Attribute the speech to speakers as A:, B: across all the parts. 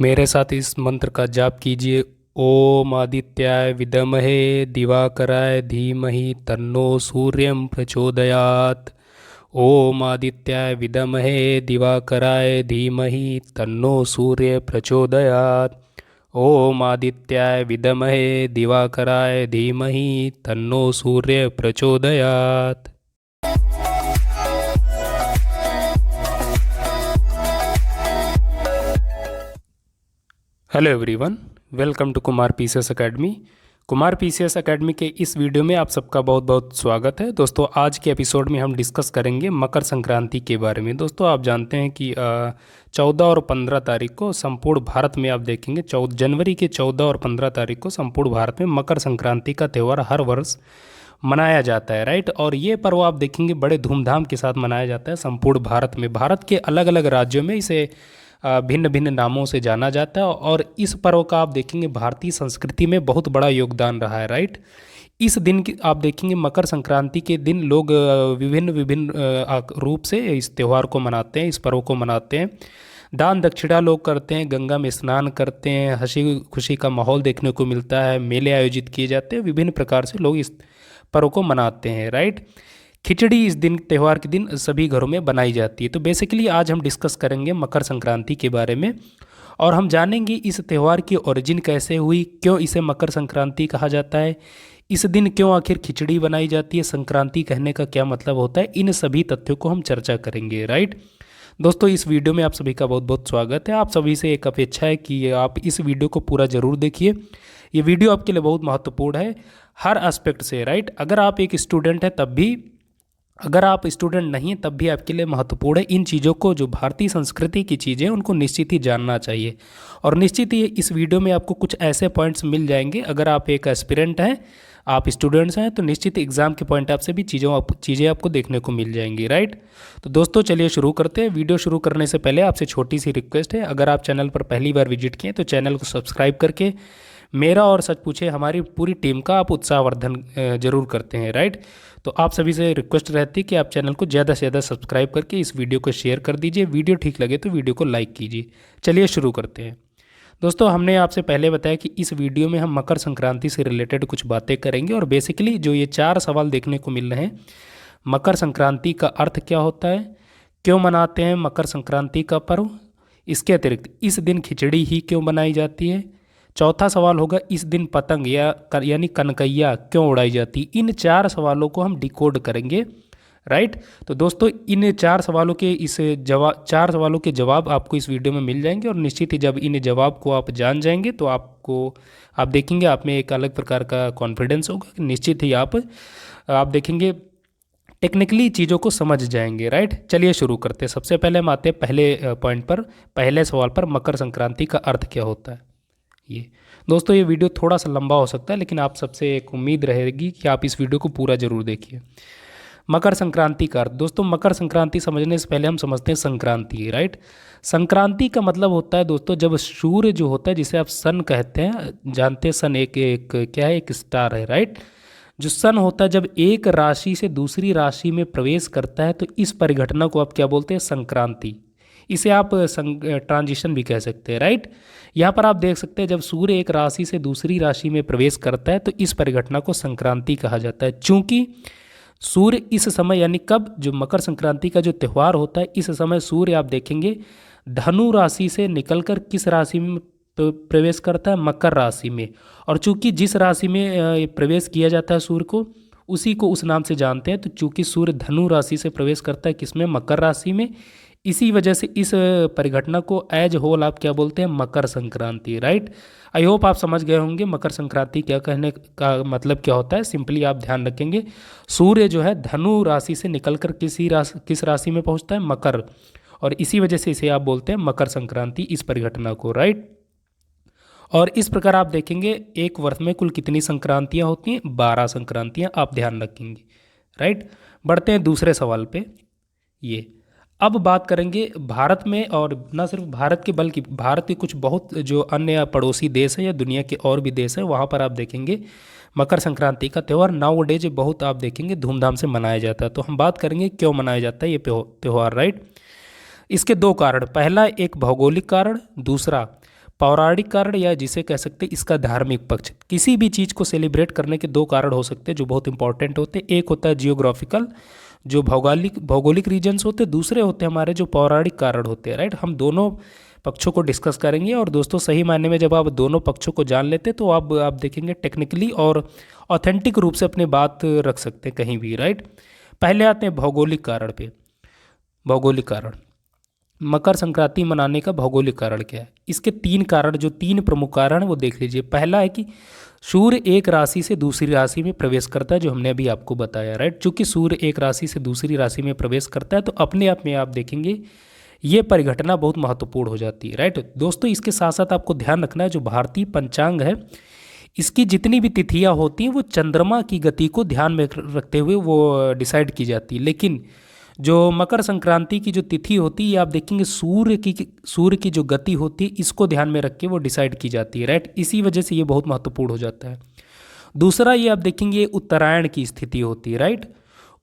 A: मेरे साथ इस मंत्र का जाप कीजिए। ओम आदित्याय विद्महे दिवाकराय धीमहि तन्नो सूर्यं प्रचोदयात्। ओम आदित्याय विद्महे दिवाकराय धीमहि तन्नो सूर्य प्रचोदयात्। ओम आदित्याय विद्महे दिवाकराय धीमहि तन्नो सूर्य प्रचोदयात्। Hello everyone, welcome to Kumar PCS academy. Kumar PCS academy के इस वीडियो में आप सबका बहुत बहुत स्वागत है। दोस्तों, आज के एपिसोड में हम डिस्कस करेंगे मकर संक्रांति के बारे में। दोस्तों, आप जानते हैं कि 14 और 15 तारीख को संपूर्ण भारत में आप देखेंगे 14 जनवरी के 14 और 15 तारीख को संपूर्ण भारत में मकर संक्रांति का त्यौहार हर वर्ष मनाया जाता है, राइट। और ये पर्व आप देखेंगे बड़े धूमधाम के साथ मनाया जाता है संपूर्ण भारत में। भारत के अलग अलग राज्यों में इसे भिन्न भिन्न नामों से जाना जाता है और इस पर्व का आप देखेंगे भारतीय संस्कृति में बहुत बड़ा योगदान रहा है, राइट। इस दिन की आप देखेंगे मकर संक्रांति के दिन लोग विभिन्न विभिन्न रूप से इस त्यौहार को मनाते हैं, इस पर्व को मनाते हैं। दान दक्षिणा लोग करते हैं, गंगा में स्नान करते हैं, हंसी खुशी का माहौल देखने को मिलता है, मेले आयोजित किए जाते हैं, विभिन्न प्रकार से लोग इस पर्व को मनाते हैं, राइट। खिचड़ी इस दिन त्यौहार के दिन सभी घरों में बनाई जाती है। तो बेसिकली आज हम डिस्कस करेंगे मकर संक्रांति के बारे में और हम जानेंगे इस त्यौहार की ओरिजिन कैसे हुई, क्यों इसे मकर संक्रांति कहा जाता है, इस दिन क्यों आखिर खिचड़ी बनाई जाती है, संक्रांति कहने का क्या मतलब होता है। इन सभी तथ्यों को हम चर्चा करेंगे, राइट। दोस्तों, इस वीडियो में आप सभी का बहुत बहुत स्वागत है। आप सभी से एक अपेक्षा है कि आप इस वीडियो को पूरा ज़रूर देखिए। ये वीडियो आपके लिए बहुत महत्वपूर्ण है हर एस्पेक्ट से, राइट। अगर आप एक स्टूडेंट हैं तब भी, अगर आप स्टूडेंट नहीं हैं तब भी आपके लिए महत्वपूर्ण है। इन चीज़ों को, जो भारतीय संस्कृति की चीज़ें हैं, उनको निश्चित ही जानना चाहिए और निश्चित ही इस वीडियो में आपको कुछ ऐसे पॉइंट्स मिल जाएंगे। अगर आप एक एस्पिरेंट हैं, आप स्टूडेंट्स हैं, तो निश्चित एग्जाम के पॉइंट ऑफ से भी चीज़ें आपको देखने को मिल जाएंगी, राइट। तो दोस्तों, चलिए शुरू करते हैं। वीडियो शुरू करने से पहले आपसे छोटी सी रिक्वेस्ट है, अगर आप चैनल पर पहली बार विजिट किए तो चैनल को सब्सक्राइब करके मेरा और सच पूछे हमारी पूरी टीम का आप उत्साहवर्धन जरूर करते हैं, राइट। तो आप सभी से रिक्वेस्ट रहती है कि आप चैनल को ज़्यादा से ज़्यादा सब्सक्राइब करके इस वीडियो को शेयर कर दीजिए। वीडियो ठीक लगे तो वीडियो को लाइक कीजिए। चलिए शुरू करते हैं। दोस्तों, हमने आपसे पहले बताया कि इस वीडियो में हम मकर संक्रांति से रिलेटेड कुछ बातें करेंगे और बेसिकली जो ये 4 सवाल देखने को मिल रहे हैं, मकर संक्रांति का अर्थ क्या होता है, क्यों मनाते हैं मकर संक्रांति का पर्व, इसके अतिरिक्त इस दिन खिचड़ी ही क्यों बनाई जाती है, चौथा सवाल होगा इस दिन पतंग यानी कनकैया क्यों उड़ाई जाती। इन 4 सवालों को हम डिकोड करेंगे, राइट। तो दोस्तों, इन 4 सवालों के 4 सवालों के जवाब आपको इस वीडियो में मिल जाएंगे और निश्चित ही जब इन जवाब को आप जान जाएंगे तो आप देखेंगे आप में एक अलग प्रकार का कॉन्फिडेंस होगा कि निश्चित ही आप देखेंगे टेक्निकली चीज़ों को समझ जाएंगे, राइट। चलिए शुरू करते हैं। सबसे पहले हम आते हैं पहले पॉइंट पर, पहले सवाल पर, मकर संक्रांति का अर्थ क्या होता है। ये दोस्तों, ये वीडियो थोड़ा सा लंबा हो सकता है लेकिन आप सबसे एक उम्मीद रहेगी कि आप इस वीडियो को पूरा जरूर देखिए। मकर संक्रांति का अर्थ, दोस्तों मकर संक्रांति समझने से पहले हम समझते हैं संक्रांति, राइट। संक्रांति का मतलब होता है दोस्तों जब सूर्य जो होता है, जिसे आप सन कहते हैं, जानते हैं सन एक क्या है, एक स्टार है, राइट। जो सन होता है जब एक राशि से दूसरी राशि में प्रवेश करता है तो इस परिघटना को आप क्या बोलते हैं, संक्रांति। इसे आप ट्रांजिशन भी कह सकते हैं, राइट। यहाँ पर आप देख सकते हैं जब सूर्य एक राशि से दूसरी राशि में प्रवेश करता है तो इस परिघटना को संक्रांति कहा जाता है। चूंकि सूर्य इस समय, यानी कब, जो मकर संक्रांति का जो त्यौहार होता है, इस समय सूर्य आप देखेंगे धनु राशि से निकलकर किस राशि में प्रवेश करता है, मकर राशि में। और चूंकि जिस राशि में प्रवेश किया जाता है सूर्य को, उसी को उस नाम से जानते हैं। तो चूंकि सूर्य धनु राशि से प्रवेश करता है किसमें, मकर राशि में, इसी वजह से इस परिघटना को एज होल आप क्या बोलते हैं, Makar Sankranti, right. I hope आप समझ गए होंगे मकर संक्रांति क्या कहने का मतलब क्या होता है। सिंपली आप ध्यान रखेंगे, सूर्य जो है धनु राशि से निकलकर किस राशि में पहुंचता है, मकर, और इसी वजह से इसे आप बोलते हैं मकर संक्रांति, इस परिघटना को, राइट। और इस प्रकार आप देखेंगे एक वर्ष में कुल कितनी संक्रांतियाँ होती हैं, 12 संक्रांतियाँ, आप ध्यान रखेंगे, राइट। बढ़ते हैं दूसरे सवाल पे। ये अब बात करेंगे भारत में, और न सिर्फ भारत के बल्कि भारत के कुछ बहुत जो अन्य पड़ोसी देश हैं या दुनिया के और भी देश हैं, वहाँ पर आप देखेंगे मकर संक्रांति का त्यौहार नाउ डेज बहुत आप देखेंगे धूमधाम से मनाया जाता है। तो हम बात करेंगे क्यों मनाया जाता है ये त्यौहार, राइट। इसके 2 कारण, पहला एक भौगोलिक कारण, दूसरा पौराणिक कारण या जिसे कह सकते हैं इसका धार्मिक पक्ष। किसी भी चीज़ को सेलिब्रेट करने के दो कारण हो सकते हैं जो बहुत इंपॉर्टेंट होते हैं। एक होता है जियोग्राफिकल, जो भौगोलिक भौगोलिक रीजन्स होते हैं, दूसरे होते हैं हमारे जो पौराणिक कारण होते हैं, राइट। हम दोनों पक्षों को डिस्कस करेंगे और दोस्तों सही मायने में जब आप दोनों पक्षों को जान लेते तो आप देखेंगे टेक्निकली और ऑथेंटिक रूप से अपनी बात रख सकते हैं कहीं भी, राइट। पहले आते हैं भौगोलिक कारण पे। भौगोलिक कारण, मकर संक्रांति मनाने का भौगोलिक कारण क्या है? इसके तीन कारण, जो तीन प्रमुख कारण वो देख लीजिए। पहला है कि सूर्य एक राशि से दूसरी राशि में प्रवेश करता है, जो हमने अभी आपको बताया, राइट। चूंकि सूर्य एक राशि से दूसरी राशि में प्रवेश करता है तो अपने आप में आप देखेंगे ये परिघटना बहुत महत्वपूर्ण हो जाती है, राइट। दोस्तों इसके साथ साथ आपको ध्यान रखना है जो भारतीय पंचांग है इसकी जितनी भी तिथियां होती हैं वो चंद्रमा की गति को ध्यान में रखते हुए वो डिसाइड की जाती है। लेकिन जो मकर संक्रांति की जो तिथि होती है आप देखेंगे सूर्य की जो गति होती है इसको ध्यान में रख के वो डिसाइड की जाती है, राइट। इसी वजह से ये बहुत महत्वपूर्ण हो जाता है। दूसरा ये आप देखेंगे उत्तरायण की स्थिति होती है, राइट।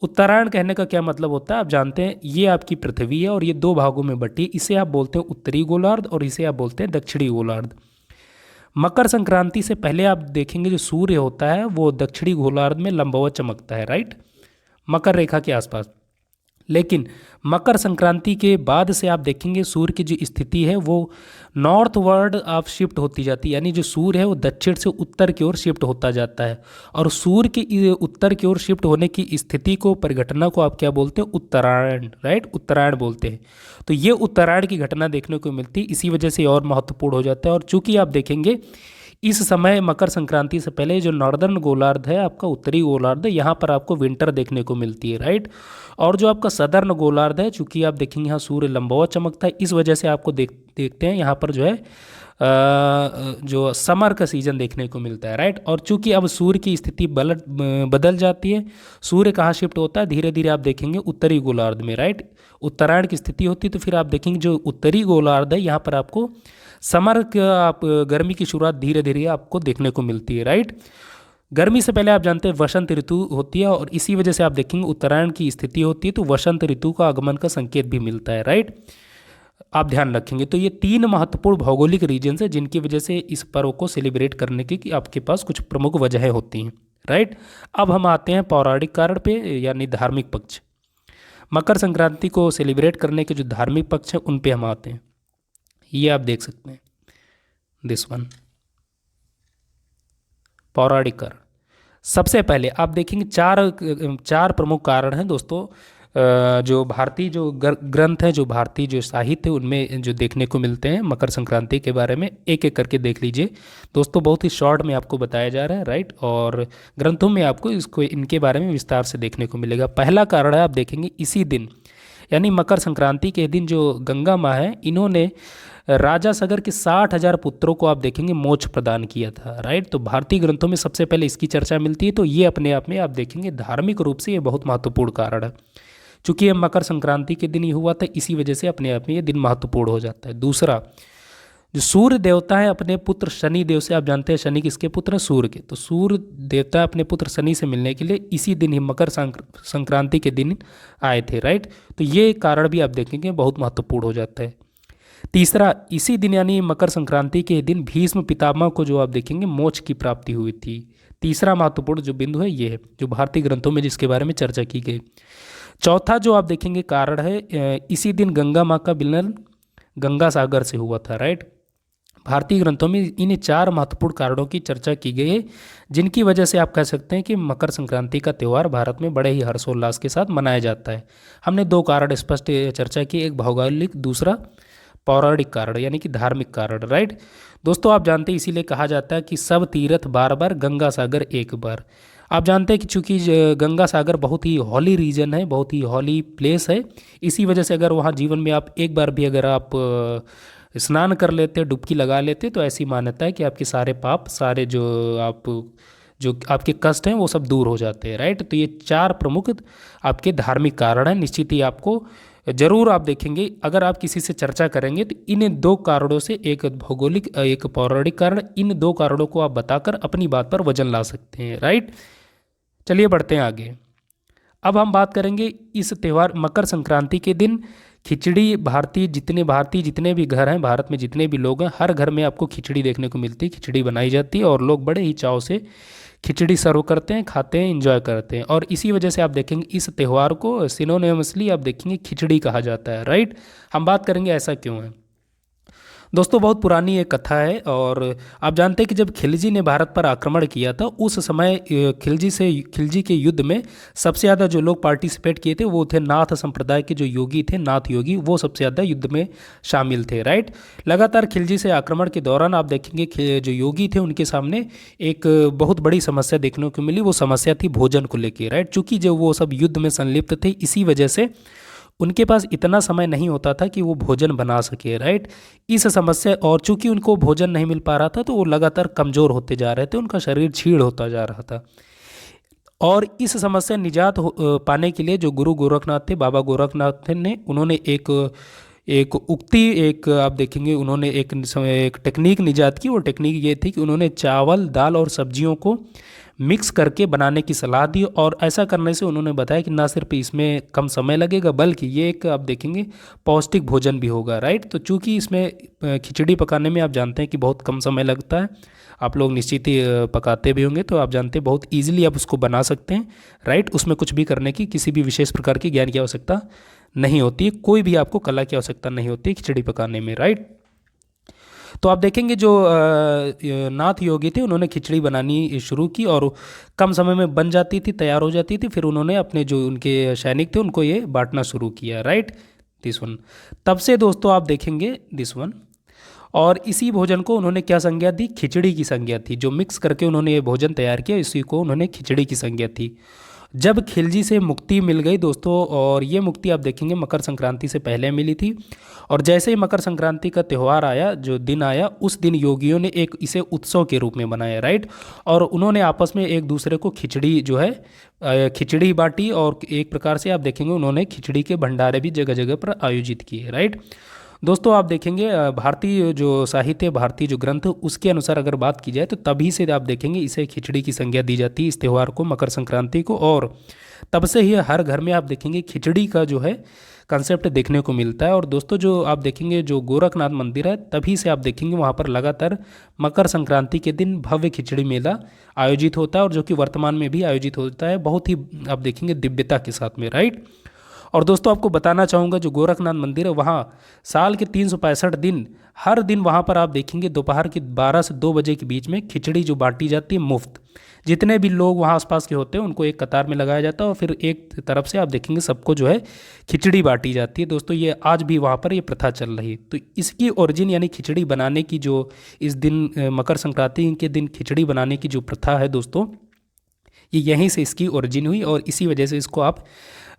A: उत्तरायण कहने का क्या मतलब होता है आप जानते हैं, ये आपकी पृथ्वी है और ये दो भागों में बटी है। इसे आप बोलते हैं उत्तरी गोलार्ध और इसे आप बोलते हैं दक्षिणी गोलार्ध। मकर संक्रांति से पहले आप देखेंगे जो सूर्य होता है वो दक्षिणी गोलार्ध में लंबवत चमकता है, राइट, मकर रेखा के आसपास। लेकिन मकर संक्रांति के बाद से आप देखेंगे सूर्य की जो स्थिति है वो नॉर्थ वर्ड आप शिफ्ट होती जाती है, यानी जो सूर्य है वो दक्षिण से उत्तर की ओर शिफ्ट होता जाता है। और सूर्य के उत्तर की ओर शिफ्ट होने की स्थिति को, परिघटना को आप क्या बोलते हैं? उत्तरायण, राइट, उत्तरायण बोलते हैं। तो ये उत्तरायण की घटना देखने को मिलती है, इसी वजह से और महत्वपूर्ण हो जाता है। और चूंकि आप देखेंगे इस समय मकर संक्रांति से पहले जो नॉर्दर्न गोलार्ध है आपका, उत्तरी गोलार्ध है, यहाँ पर आपको विंटर देखने को मिलती है, राइट। और जो आपका सदर्न गोलार्ध है, चूंकि आप देखेंगे यहाँ सूर्य लंबवत चमकता है, इस वजह से आपको देखते हैं यहाँ पर जो है जो समर का सीजन देखने को मिलता है, राइट। और चूंकि अब सूर्य की स्थिति बदल जाती है, सूर्य कहाँ शिफ्ट होता है? धीरे धीरे आप देखेंगे उत्तरी गोलार्ध में, राइट। उत्तरायण की स्थिति होती है तो फिर आप देखेंगे जो उत्तरी गोलार्ध है यहाँ पर आपको समर का, आप गर्मी की शुरुआत धीरे धीरे आपको देखने को मिलती है, राइट। गर्मी से पहले आप जानते हैं वसंत ऋतु होती है और इसी वजह से आप देखेंगे उत्तरायण की स्थिति होती है तो वसंत ऋतु का आगमन का संकेत भी मिलता है, राइट। आप ध्यान रखेंगे। तो ये तीन महत्वपूर्ण भौगोलिक रीजन्स है जिनकी वजह से इस पर्व को सेलिब्रेट करने की आपके पास कुछ प्रमुख वजहें होती हैं, राइट। अब हम आते हैं पौराणिक कारण पे, यानी धार्मिक पक्ष। मकर संक्रांति को सेलिब्रेट करने के जो धार्मिक पक्ष हैं उन पे हम आते हैं। ये आप देख सकते हैं, दिस वन, पौराणिक कारण। सबसे पहले आप देखेंगे चार प्रमुख कारण हैं दोस्तों, जो भारतीय जो ग्रंथ हैं, जो भारतीय जो साहित्य उनमें जो देखने को मिलते हैं मकर संक्रांति के बारे में। एक एक करके देख लीजिए दोस्तों, बहुत ही शॉर्ट में आपको बताया जा रहा है, राइट। और ग्रंथों में आपको इनके बारे में विस्तार से देखने को मिलेगा। पहला कारण है आप देखेंगे इसी दिन, यानी मकर संक्रांति के दिन जो गंगा माँ है इन्होंने राजा सगर के 60,000 पुत्रों को आप देखेंगे मोक्ष प्रदान किया था, राइट। तो भारतीय ग्रंथों में सबसे पहले इसकी चर्चा मिलती है। तो ये अपने आप में आप देखेंगे धार्मिक रूप से ये बहुत महत्वपूर्ण कारण है। चूंकि ये मकर संक्रांति के दिन ही हुआ था इसी वजह से अपने आप में ये दिन महत्वपूर्ण हो जाता है। दूसरा, जो सूर्य देवता है अपने पुत्र शनि देव से, आप जानते हैं शनि किसके पुत्र हैं? सूर्य के। तो सूर्य देवता अपने पुत्र शनि से मिलने के लिए इसी दिन ही मकर संक्रांति के दिन आए थे, राइट। तो ये कारण भी आप देखेंगे बहुत महत्वपूर्ण हो जाता है। तीसरा, इसी दिन यानी मकर संक्रांति के दिन भीष्म पितामह को जो आप देखेंगे मोक्ष की प्राप्ति हुई थी। तीसरा महत्वपूर्ण जो बिंदु है ये है जो भारतीय ग्रंथों में जिसके बारे में चर्चा की गई। चौथा जो आप देखेंगे कारण है, इसी दिन गंगा माँ का मिलन गंगा सागर से हुआ था, राइट। भारतीय ग्रंथों में इन चार महत्वपूर्ण कारणों की चर्चा की गई है जिनकी वजह से आप कह सकते हैं कि मकर संक्रांति का त्यौहार भारत में बड़े ही हर्षोल्लास के साथ मनाया जाता है। हमने दो कारण स्पष्ट चर्चा की, एक भौगोलिक, दूसरा पौराणिक कारण यानी कि धार्मिक कारण, राइट। दोस्तों आप जानते हैं इसीलिए कहा जाता है कि सब तीर्थ बार बार, गंगा सागर एक बार। आप जानते हैं कि चूंकि गंगा सागर बहुत ही हॉली रीजन है, बहुत ही हॉली प्लेस है, इसी वजह से अगर वहाँ जीवन में आप एक बार भी अगर आप स्नान कर लेते, डुबकी लगा लेते, तो ऐसी मान्यता है कि आपके सारे पाप, सारे जो आपके कष्ट हैं वो सब दूर हो जाते हैं, राइट। तो ये चार प्रमुख आपके धार्मिक कारण हैं। निश्चित ही आपको जरूर आप देखेंगे अगर आप किसी से चर्चा करेंगे तो इन दो कारणों से, एक भौगोलिक एक पौराणिक कारण, इन दो कारणों को आप बताकर अपनी बात पर वजन ला सकते हैं, राइट। चलिए बढ़ते हैं आगे। अब हम बात करेंगे इस त्यौहार मकर संक्रांति के दिन भारतीय जितने भी घर हैं, भारत में जितने भी लोग हैं, हर घर में आपको खिचड़ी देखने को मिलती है, खिचड़ी बनाई जाती है और लोग बड़े ही चाव से खिचड़ी सर्व करते हैं, खाते हैं, एंजॉय करते हैं। और इसी वजह से आप देखेंगे इस त्यौहार को सिनोनिमसली आप देखेंगे खिचड़ी कहा जाता है, राइट। हम बात करेंगे ऐसा क्यों है। दोस्तों बहुत पुरानी एक कथा है और आप जानते हैं कि जब खिलजी ने भारत पर आक्रमण किया था उस समय खिलजी के युद्ध में सबसे ज़्यादा जो लोग पार्टिसिपेट किए थे वो थे नाथ संप्रदाय के जो योगी थे, नाथ योगी, वो सबसे ज़्यादा युद्ध में शामिल थे, राइट। लगातार खिलजी से आक्रमण के दौरान आप देखेंगे जो योगी थे उनके सामने एक बहुत बड़ी समस्या देखने को मिली। वो समस्या थी भोजन को लेकर, राइट। चूँकि जब वो सब युद्ध में संलिप्त थे इसी वजह से उनके पास इतना समय नहीं होता था कि वो भोजन बना सके, राइट। इस समस्या और चूंकि उनको भोजन नहीं मिल पा रहा था तो वो लगातार कमज़ोर होते जा रहे थे, उनका शरीर क्षीण होता जा रहा था। और इस समस्या निजात पाने के लिए जो गुरु गोरखनाथ थे, बाबा गोरखनाथ ने, उन्होंने एक आप देखेंगे उन्होंने एक टेक्निक निजात की। वो टेक्निक ये थी कि उन्होंने चावल, दाल और सब्जियों को मिक्स करके बनाने की सलाह दी। और ऐसा करने से उन्होंने बताया कि ना सिर्फ इसमें कम समय लगेगा बल्कि ये एक आप देखेंगे पौष्टिक भोजन भी होगा, राइट। तो चूंकि इसमें खिचड़ी पकाने में आप जानते हैं कि बहुत कम समय लगता है, आप लोग निश्चित ही पकाते भी होंगे, तो आप जानते हैं बहुत ईजिली आप उसको बना सकते हैं, राइट। उसमें कुछ भी करने की किसी भी विशेष प्रकार की ज्ञान की आवश्यकता नहीं होती है, कोई भी आपको कला की आवश्यकता नहीं होती खिचड़ी पकाने में, राइट। तो आप देखेंगे जो नाथ योगी थे उन्होंने खिचड़ी बनानी शुरू की और कम समय में बन जाती थी, तैयार हो जाती थी। फिर उन्होंने अपने जो उनके सैनिक थे उनको ये बांटना शुरू किया, राइट, दिस वन। तब से दोस्तों आप देखेंगे दिस वन, और इसी भोजन को उन्होंने क्या संज्ञा दी, खिचड़ी की संज्ञा थी। जो मिक्स करके उन्होंने ये भोजन तैयार किया इसी को उन्होंने खिचड़ी की संज्ञा थी। जब खिलजी से मुक्ति मिल गई दोस्तों, और ये मुक्ति आप देखेंगे मकर संक्रांति से पहले मिली थी, और जैसे ही मकर संक्रांति का त्यौहार आया, जो दिन आया, उस दिन योगियों ने इसे उत्सव के रूप में बनाया, राइट। और उन्होंने आपस में एक दूसरे को खिचड़ी जो है खिचड़ी बांटी, और एक प्रकार से आप देखेंगे उन्होंने खिचड़ी के भंडारे भी जगह जगह पर आयोजित किए, राइट। दोस्तों आप देखेंगे भारतीय जो साहित्य, भारतीय जो ग्रंथ, उसके अनुसार अगर बात की जाए तो तभी से आप देखेंगे इसे खिचड़ी की संज्ञा दी जाती है, इस त्यौहार को, मकर संक्रांति को। और तब से ही हर घर में आप देखेंगे खिचड़ी का जो है कंसेप्ट देखने को मिलता है। और दोस्तों जो आप देखेंगे जो गोरखनाथ मंदिर है, तभी से आप देखेंगे वहाँ पर लगातार मकर संक्रांति के दिन भव्य खिचड़ी मेला आयोजित होता है, और जो कि वर्तमान में भी आयोजित होता है बहुत ही आप देखेंगे दिव्यता के साथ में, राइट। और दोस्तों आपको बताना चाहूँगा जो गोरखनाथ मंदिर है वहाँ साल के 365 दिन हर दिन वहाँ पर आप देखेंगे दोपहर के 12 से 2 बजे के बीच में खिचड़ी जो बांटी जाती है मुफ्त। जितने भी लोग वहाँ आसपास के होते हैं उनको एक कतार में लगाया जाता है और फिर एक तरफ से आप देखेंगे सबको जो है खिचड़ी बांटी जाती है। दोस्तों ये आज भी वहाँ पर ये प्रथा चल रही है। तो इसकी ओरिजिन यानी खिचड़ी बनाने की जो इस दिन मकर संक्रांति के दिन खिचड़ी बनाने की जो प्रथा है दोस्तों, ये यहीं से इसकी ओरिजिन हुई, और इसी वजह से इसको आप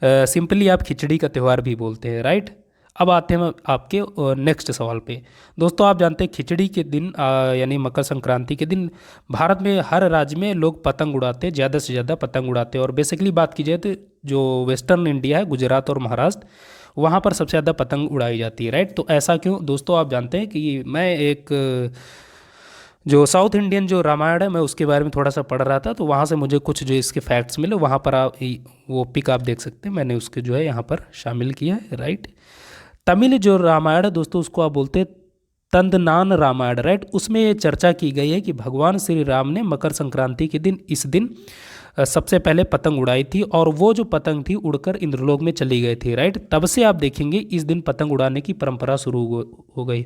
A: सिंपली आप खिचड़ी का त्यौहार भी बोलते हैं, राइट। अब आते हैं आपके नेक्स्ट सवाल पे। दोस्तों आप जानते हैं खिचड़ी के दिन यानी मकर संक्रांति के दिन भारत में हर राज्य में लोग पतंग उड़ाते हैं, ज़्यादा से ज़्यादा पतंग उड़ाते हैं। और बेसिकली बात की जाए तो जो वेस्टर्न इंडिया है, गुजरात और महाराष्ट्र, वहाँ पर सबसे ज़्यादा पतंग उड़ाई जाती है, राइट। तो ऐसा क्यों दोस्तों, आप जानते हैं कि मैं एक जो साउथ इंडियन जो रामायण है मैं उसके बारे में थोड़ा सा पढ़ रहा था, तो वहाँ से मुझे कुछ जो इसके फैक्ट्स मिले, वहाँ पर आप वो पिक आप देख सकते हैं, मैंने उसके जो है यहाँ पर शामिल किया है, राइट। तमिल जो रामायण है दोस्तों उसको आप बोलते हैं तंदनान रामायण, राइट। उसमें ये चर्चा की गई है कि भगवान श्री राम ने मकर संक्रांति के दिन इस दिन सबसे पहले पतंग उड़ाई थी, और वो जो पतंग थी उड़कर इंद्रलोक में चली गई थी, राइट। तब से आप देखेंगे इस दिन पतंग उड़ाने की परंपरा शुरू हो गई।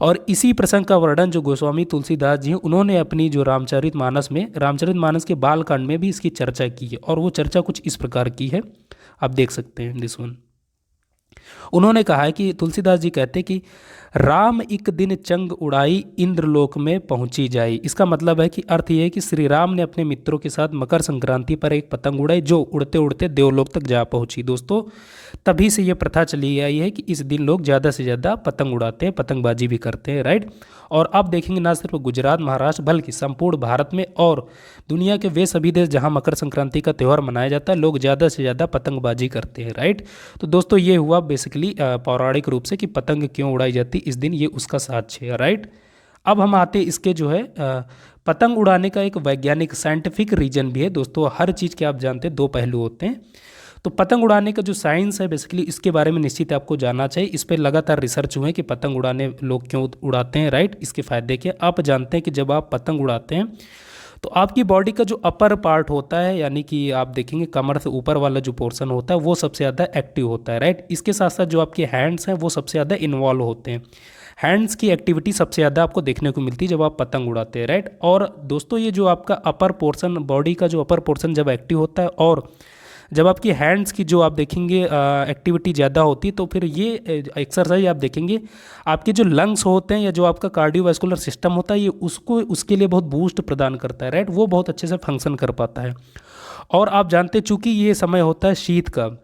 A: और इसी प्रसंग का वर्णन जो गोस्वामी तुलसीदास जी हैं उन्होंने अपनी जो रामचरितमानस के बालकांड में भी इसकी चर्चा की है, और वो चर्चा कुछ इस प्रकार की है, आप देख सकते हैं दिस वन। उन्होंने कहा है कि तुलसीदास जी कहते हैं कि राम एक दिन चंग उड़ाई इंद्रलोक में पहुंची जाई। इसका मतलब है कि अर्थ यह है कि श्री राम ने अपने मित्रों के साथ मकर संक्रांति पर एक पतंग उड़ाई जो उड़ते उड़ते देवलोक तक जा पहुंची। दोस्तों तभी से यह प्रथा चली आई है कि इस दिन लोग ज़्यादा से ज़्यादा पतंग उड़ाते हैं, पतंगबाजी भी करते हैं, राइट। और आप देखेंगे ना सिर्फ गुजरात महाराष्ट्र बल्कि संपूर्ण भारत में और दुनिया के वे सभी देश जहां मकर संक्रांति का त्यौहार मनाया जाता है लोग ज़्यादा से ज़्यादा पतंगबाजी करते हैं, राइट। तो दोस्तों ये हुआ बेसिकली पौराणिक रूप से कि पतंग क्यों उड़ाई जाती इस दिन, ये उसका साक्ष्य है, राइट। अब हम आते इसके जो है पतंग उड़ाने का एक वैज्ञानिक साइंटिफिक रीजन भी है दोस्तों। हर चीज़ के आप जानते हैं दो पहलू होते हैं। तो पतंग उड़ाने का जो साइंस है बेसिकली इसके बारे में निश्चित आपको जानना चाहिए। इस पर लगातार रिसर्च हुए कि पतंग उड़ाने लोग क्यों उड़ाते हैं, राइट, इसके फ़ायदे क्या। आप जानते हैं कि जब आप पतंग उड़ाते हैं तो आपकी बॉडी का जो अपर पार्ट होता है, यानी कि आप देखेंगे कमर से ऊपर वाला जो पोर्शन होता है वो सबसे ज़्यादा एक्टिव होता है, राइट। इसके साथ साथ जो आपके हैंड्स हैं वो सबसे ज़्यादा इन्वॉल्व होते हैं। हैंड्स की एक्टिविटी सबसे ज़्यादा आपको देखने को मिलती है जब आप पतंग उड़ाते हैं, राइट। और दोस्तों ये जो आपका अपर पोर्शन, बॉडी का जो अपर पोर्शन जब एक्टिव होता है और जब आपकी हैंड्स की जो आप देखेंगे एक्टिविटी ज़्यादा होती है, तो फिर ये एक्सरसाइज आप देखेंगे आपके जो लंग्स होते हैं या जो आपका कार्डियोवैस्कुलर सिस्टम होता है ये उसको उसके लिए बहुत बूस्ट प्रदान करता है, राइट। वो बहुत अच्छे से फंक्शन कर पाता है। और आप जानते हैं चूँकि ये समय होता है शीत का,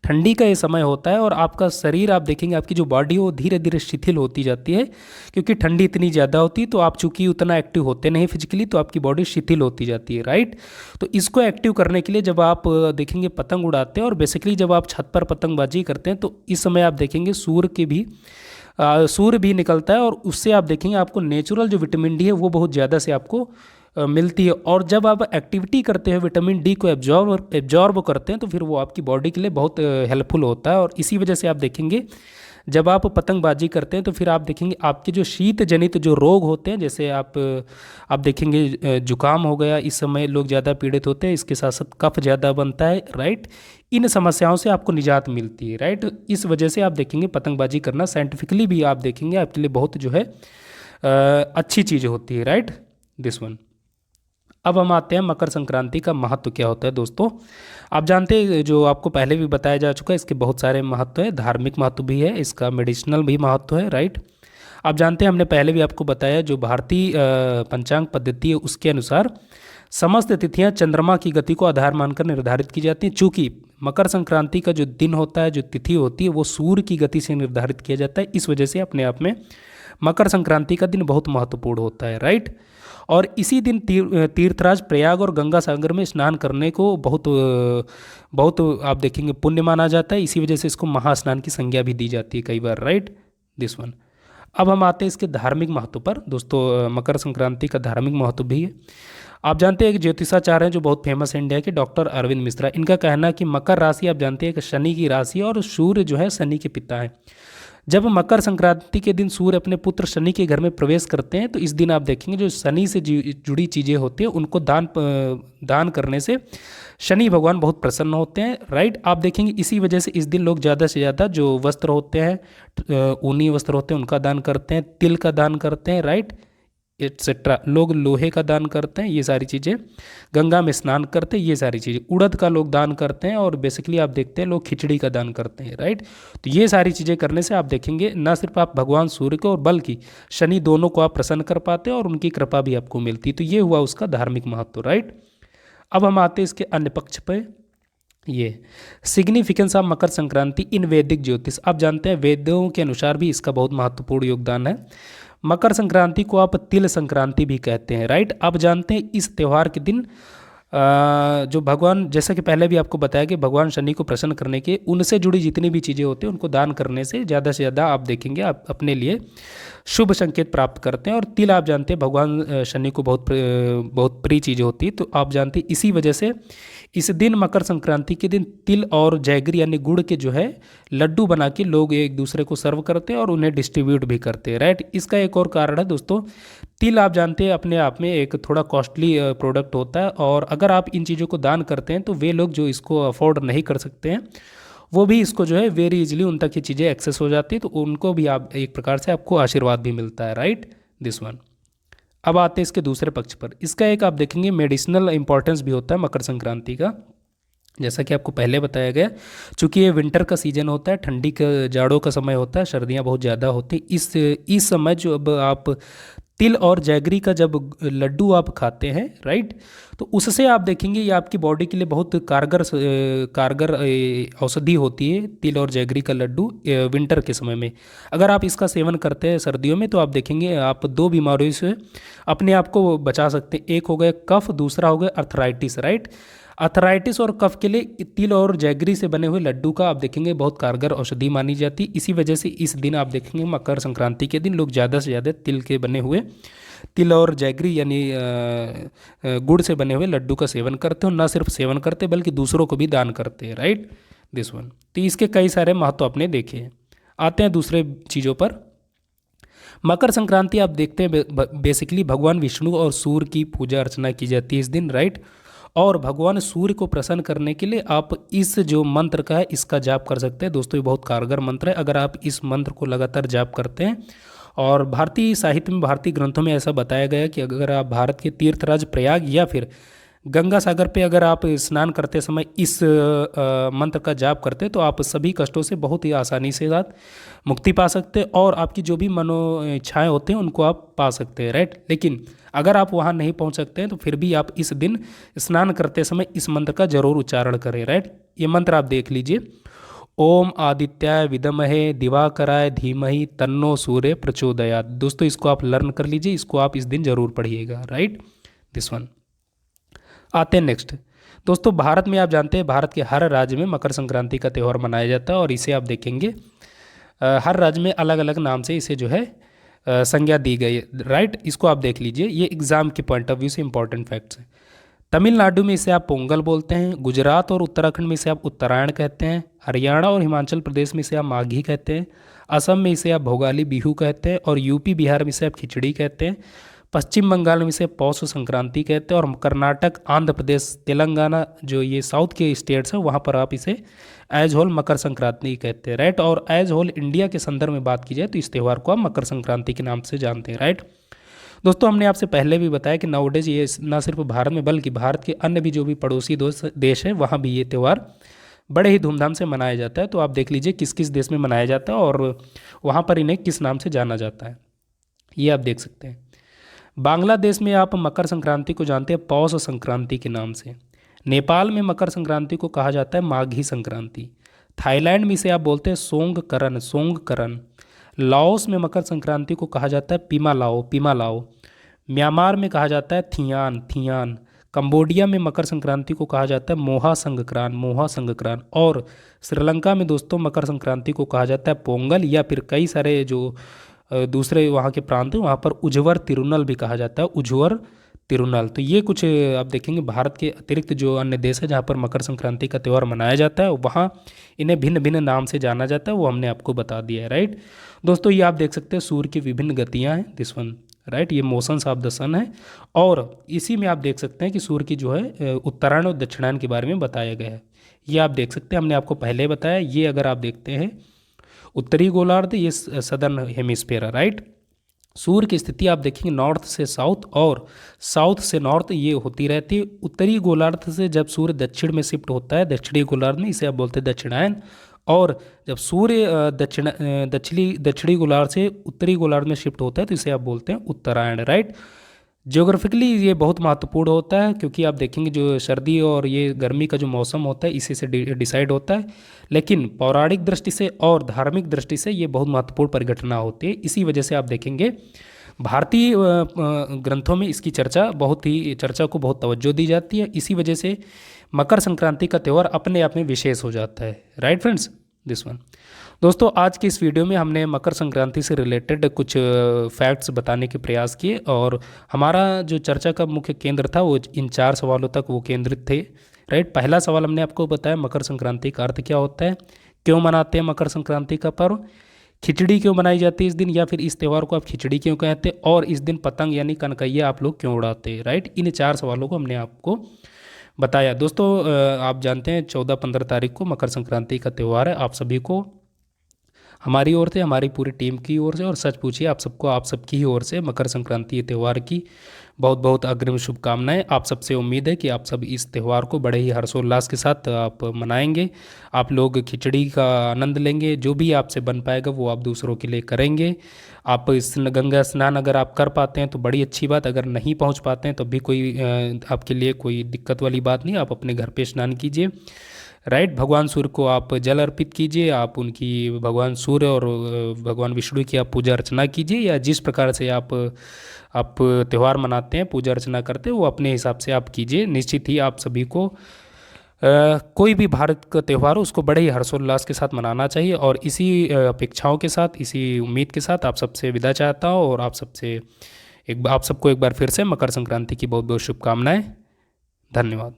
A: ठंडी का ये समय होता है और आपका शरीर आप देखेंगे आपकी जो बॉडी है वो धीरे धीरे शिथिल होती जाती है, क्योंकि ठंडी इतनी ज़्यादा होती है तो आप चूंकि उतना एक्टिव होते नहीं फिजिकली, तो आपकी बॉडी शिथिल होती जाती है, राइट। तो इसको एक्टिव करने के लिए जब आप देखेंगे पतंग उड़ाते हैं और बेसिकली जब आप छत पर पतंगबाजी करते हैं तो इस समय आप देखेंगे सूर्य भी निकलता है और उससे आप देखेंगे आपको नेचुरल जो विटामिन डी है वो बहुत ज़्यादा से आपको मिलती है। और जब आप एक्टिविटी करते हैं विटामिन डी को एब्जॉर्ब करते हैं तो फिर वो आपकी बॉडी के लिए बहुत हेल्पफुल होता है। और इसी वजह से आप देखेंगे जब आप पतंगबाजी करते हैं तो फिर आप देखेंगे आपके जो शीत जनित जो रोग होते हैं, जैसे आप देखेंगे जुकाम हो गया, इस समय लोग ज़्यादा पीड़ित होते हैं, इसके साथ साथ कफ ज़्यादा बनता है, राइट। इन समस्याओं से आपको निजात मिलती है, राइट। इस वजह से आप देखेंगे पतंगबाजी करना साइंटिफिकली भी आप देखेंगे आपके लिए बहुत जो है अच्छी चीज़ होती है, राइट, दिस वन। अब हम आते हैं मकर संक्रांति का महत्व क्या होता है। दोस्तों आप जानते हैं, जो आपको पहले भी बताया जा चुका है, इसके बहुत सारे महत्व है, धार्मिक महत्व भी है, इसका मेडिसिनल भी महत्व है, राइट। आप जानते हैं हमने पहले भी आपको बताया जो भारतीय पंचांग पद्धति है उसके अनुसार समस्त तिथियां चंद्रमा की गति को आधार मानकर निर्धारित की जाती हैं। चूँकि मकर संक्रांति का जो दिन होता है, जो तिथि होती है, वो सूर्य की गति से निर्धारित किया जाता है। इस वजह से अपने आप में मकर संक्रांति का दिन बहुत महत्वपूर्ण होता है, राइट। और इसी दिन तीर्थराज प्रयाग और गंगा सागर में स्नान करने को बहुत आप देखेंगे पुण्य माना जाता है। इसी वजह से इसको महास्नान की संज्ञा भी दी जाती है कई बार, राइट, दिस वन। अब हम आते हैं इसके धार्मिक महत्व पर। दोस्तों मकर संक्रांति का धार्मिक महत्व भी है। आप जानते हैं एक ज्योतिषाचार्य हैं जो बहुत फेमस है इंडिया के, डॉक्टर अरविंद मिश्रा। इनका कहना है कि मकर राशि आप जानते हैं कि शनि की राशि है और सूर्य जो है शनि के पिता है। जब मकर संक्रांति के दिन सूर्य अपने पुत्र शनि के घर में प्रवेश करते हैं तो इस दिन आप देखेंगे जो शनि से जुड़ी चीज़ें होती हैं उनको दान करने से शनि भगवान बहुत प्रसन्न होते हैं, राइट। आप देखेंगे इसी वजह से इस दिन लोग ज़्यादा से ज़्यादा जो वस्त्र होते हैं, ऊनी वस्त्र होते हैं, उनका दान करते हैं, तिल का दान करते हैं, राइट, एट्सेट्रा। लोग लोहे का दान करते हैं, ये सारी चीज़ें, गंगा में स्नान करते हैं, ये सारी चीज़ें, उड़द का लोग दान करते हैं और बेसिकली आप देखते हैं लोग खिचड़ी का दान करते हैं, राइट। तो ये सारी चीज़ें करने से आप देखेंगे न सिर्फ आप भगवान सूर्य को और बल्कि शनि दोनों को आप प्रसन्न कर पाते हैं और उनकी कृपा भी आपको मिलती है। तो ये हुआ उसका धार्मिक महत्व, राइट। अब हम आते हैं इसके अन्य पक्ष पर, ये सिग्निफिकेंस ऑफ मकर संक्रांति इन वैदिक ज्योतिष। आप जानते हैं वेदों के अनुसार भी इसका बहुत महत्वपूर्ण योगदान है। मकर संक्रांति को आप तिल संक्रांति भी कहते हैं, राइट। आप जानते हैं इस त्यौहार के दिन जो भगवान, जैसा कि पहले भी आपको बताया कि भगवान शनि को प्रसन्न करने के उनसे जुड़ी जितनी भी चीज़ें होती हैं उनको दान करने से ज़्यादा से ज़्यादा आप देखेंगे आप अपने लिए शुभ संकेत प्राप्त करते हैं। और तिल आप जानते हैं भगवान शनि को बहुत प्रिय चीज़ होती है। तो आप जानते हैं इसी वजह से इस दिन मकर संक्रांति के दिन तिल और जैगरी यानी गुड़ के जो है लड्डू बना के लोग एक दूसरे को सर्व करते हैं और उन्हें डिस्ट्रीब्यूट भी करते हैं, राइट। इसका एक और कारण है दोस्तों, तिल आप जानते हैं अपने आप में एक थोड़ा कॉस्टली प्रोडक्ट होता है और अगर आप इन चीज़ों को दान करते हैं तो वे लोग जो इसको अफोर्ड नहीं कर सकते हैं वो भी इसको जो है वेरी इजीली उन तक ये चीज़ें एक्सेस हो जाती है, तो उनको भी आप एक प्रकार से आपको आशीर्वाद भी मिलता है, राइट, दिस वन। अब आते हैं इसके दूसरे पक्ष पर। इसका एक आप देखेंगे मेडिसिनल इंपॉर्टेंस भी होता है मकर संक्रांति का। जैसा कि आपको पहले बताया गया, चूँकि ये विंटर का सीजन होता है, ठंडी का जाड़ों का समय होता है, सर्दियाँ बहुत ज़्यादा होती हैं। इस समय जो अब आप तिल और जैगरी का जब लड्डू आप खाते हैं, राइट, तो उससे आप देखेंगे ये आपकी बॉडी के लिए बहुत कारगर औषधि होती है। तिल और जैगरी का लड्डू विंटर के समय में अगर आप इसका सेवन करते हैं सर्दियों में तो आप देखेंगे आप दो बीमारियों से अपने आप को बचा सकते हैं। एक हो गया कफ, दूसरा हो गया अर्थराइटिस, राइट। अर्थराइटिस और कफ के लिए तिल और जैगरी से बने हुए लड्डू का आप देखेंगे बहुत कारगर औषधि मानी जाती है। इसी वजह से इस दिन आप देखेंगे मकर संक्रांति के दिन लोग ज़्यादा से ज़्यादा तिल के बने हुए तिल और जैगरी यानी गुड़ से बने हुए लड्डू का सेवन करते हो, न सिर्फ सेवन करते बल्कि दूसरों को भी दान करते हैं, राइट, दिस वन। तो इसके कई सारे महत्व आपने देखे हैं। आते हैं दूसरे चीज़ों पर। मकर संक्रांति आप देखते हैं बेसिकली भगवान विष्णु और सूर्य की पूजा अर्चना की जाती है इस दिन, राइट। और भगवान सूर्य को प्रसन्न करने के लिए आप इस जो मंत्र का है इसका जाप कर सकते हैं। दोस्तों ये बहुत कारगर मंत्र है। अगर आप इस मंत्र को लगातार जाप करते हैं, और भारतीय साहित्य में, भारतीय ग्रंथों में ऐसा बताया गया है कि अगर आप भारत के तीर्थराज प्रयाग या फिर गंगा सागर पे अगर आप स्नान करते समय इस मंत्र का जाप करते हैं तो आप सभी कष्टों से बहुत ही आसानी से साथ मुक्ति पा सकते हैं, और आपकी जो भी मनो इच्छाएं होते हैं उनको आप पा सकते हैं, राइट। लेकिन अगर आप वहाँ नहीं पहुँच सकते हैं तो फिर भी आप इस दिन स्नान करते समय इस मंत्र का जरूर उच्चारण करें, राइट। ये मंत्र आप देख लीजिए, ओम आदित्याय विद्महे दिवाकराय धीमहि तन्नो सूर्य प्रचोदयात्। दोस्तों इसको आप लर्न कर लीजिए, इसको आप इस दिन जरूर पढ़िएगा, राइट, दिस वन। आते हैं नेक्स्ट। दोस्तों भारत में आप जानते हैं भारत के हर राज्य में मकर संक्रांति का त्यौहार मनाया जाता है, और इसे आप देखेंगे हर राज्य में अलग अलग नाम से इसे जो है संज्ञा दी गई है, राइट। इसको आप देख लीजिए, ये एग्जाम के पॉइंट ऑफ व्यू से इंपॉर्टेंट फैक्ट्स हैं। तमिलनाडु में इसे आप पोंगल बोलते हैं, गुजरात और उत्तराखंड में इसे आप उत्तरायण कहते हैं, हरियाणा और हिमाचल प्रदेश में इसे आप माघी कहते हैं, असम में इसे आप भोगाली बिहू कहते हैं, और यूपी बिहार में इसे आप खिचड़ी कहते हैं, पश्चिम बंगाल में इसे पौष संक्रांति कहते हैं, और कर्नाटक, आंध्र प्रदेश, तेलंगाना जो ये साउथ के स्टेट्स हैं वहाँ पर आप इसे एज होल मकर संक्रांति कहते हैं, राइट। और एज होल इंडिया के संदर्भ में बात की जाए तो इस त्यौहार को आप मकर संक्रांति के नाम से जानते हैं, राइट। दोस्तों हमने आपसे पहले भी बताया कि नाउडेज ये न सिर्फ भारत में बल्कि भारत के अन्य भी जो भी पड़ोसी देश हैं वहाँ भी ये त्यौहार बड़े ही धूमधाम से मनाया जाता है। तो आप देख लीजिए किस किस देश में मनाया जाता है और वहाँ पर इन्हें किस नाम से जाना जाता है, ये आप देख सकते हैं। बांग्लादेश में आप मकर संक्रांति को जानते हैं पौष संक्रांति के नाम से। नेपाल में मकर संक्रांति को कहा जाता है माघी संक्रांति। थाईलैंड में इसे आप बोलते हैं सोंगकरन। लाओस में मकर संक्रांति को कहा जाता है पीमा लाओ। म्यांमार में कहा जाता है थियान। कंबोडिया में मकर संक्रांति को कहा जाता है मोहा संक्रांत। और श्रीलंका में दोस्तों मकर संक्रांति को कहा जाता है पोंगल, या फिर कई सारे जो दूसरे वहाँ के प्रांत हैं वहाँ पर उज्वर तिरुनल भी कहा जाता है, उज्वर तिरुनल। तो ये कुछ आप देखेंगे भारत के अतिरिक्त जो अन्य देश है जहाँ पर मकर संक्रांति का त्यौहार मनाया जाता है वहाँ इन्हें भिन्न भिन्न नाम से जाना जाता है, वो हमने आपको बता दिया है, राइट। दोस्तों ये आप देख सकते हैं सूर्य की विभिन्न गतियाँ हैं, दिस वन, राइट। ये मोशंस ऑफ द सन है, और इसी में आप देख सकते हैं कि सूर्य की जो है उत्तरायण और दक्षिणायन के बारे में बताया गया है। ये आप देख सकते हैं, हमने आपको पहले बताया। ये अगर आप देखते हैं उत्तरी गोलार्ध, ये सदर्न हेमिस्फीयर है, राइट। सूर्य की स्थिति आप देखेंगे नॉर्थ से साउथ और साउथ से नॉर्थ ये होती रहती है। उत्तरी गोलार्ध से जब सूर्य दक्षिण में शिफ्ट होता है, दक्षिणी गोलार्ध में, इसे आप बोलते हैं दक्षिणायन। और जब सूर्य दक्षिणी गोलार्ध से उत्तरी गोलार्ध में शिफ्ट होता है तो इसे आप बोलते हैं उत्तरायण, राइट। ज्योग्राफिकली ये बहुत महत्वपूर्ण होता है क्योंकि आप देखेंगे जो सर्दी और ये गर्मी का जो मौसम होता है इसी से डिसाइड होता है। लेकिन पौराणिक दृष्टि से और धार्मिक दृष्टि से ये बहुत महत्वपूर्ण परिघटना होती है। इसी वजह से आप देखेंगे भारतीय ग्रंथों में इसकी चर्चा को बहुत तवज्जो दी जाती है। इसी वजह से मकर संक्रांति का त्यौहार अपने आप में विशेष हो जाता है, राइट फ्रेंड्स, दिस वन। दोस्तों आज की इस वीडियो में हमने मकर संक्रांति से रिलेटेड कुछ फैक्ट्स बताने के प्रयास किए, और हमारा जो चर्चा का मुख्य केंद्र था वो इन 4 सवालों तक वो केंद्रित थे, राइट। पहला सवाल हमने आपको बताया मकर संक्रांति का अर्थ क्या होता है, क्यों मनाते हैं मकर संक्रांति का पर्व, खिचड़ी क्यों बनाई जाती है इस दिन, या फिर इस त्यौहार को आप खिचड़ी क्यों कहते हैं, और इस दिन पतंग यानी कनकैया आप लोग क्यों उड़ाते हैं, राइट। इन 4 सवालों को हमने आपको बताया। दोस्तों आप जानते हैं 14-15 तारीख को मकर संक्रांति का त्यौहार है। आप सभी को हमारी ओर से, हमारी पूरी टीम की ओर से, और सच पूछिए आप सबकी ही ओर से मकर संक्रांति त्यौहार की बहुत बहुत अग्रिम शुभकामनाएं। आप सबसे उम्मीद है कि आप सब इस त्यौहार को बड़े ही हर्षोल्लास के साथ आप मनाएंगे। आप लोग खिचड़ी का आनंद लेंगे, जो भी आपसे बन पाएगा वो आप दूसरों के लिए करेंगे। आप इस गंगा स्नान अगर आप कर पाते हैं तो बड़ी अच्छी बात, अगर नहीं पहुंच पाते हैं तो भी कोई आपके लिए कोई दिक्कत वाली बात नहीं, आप अपने घर पे स्नान कीजिए, राइट। भगवान सूर्य को आप जल अर्पित कीजिए, आप उनकी भगवान सूर्य और भगवान विष्णु की आप पूजा अर्चना कीजिए, या जिस प्रकार से आप त्यौहार मनाते हैं, पूजा अर्चना करते हैं, वो अपने हिसाब से आप कीजिए। निश्चित ही आप सभी को कोई भी भारत का त्यौहार हो उसको बड़े ही हर्षोल्लास के साथ मनाना चाहिए, और इसी अपेक्षाओं के साथ, इसी उम्मीद के साथ आप सबसे विदा चाहता हूँ और आप सबसे आप सबको एक बार फिर से मकर संक्रांति की बहुत बहुत शुभकामनाएं। धन्यवाद।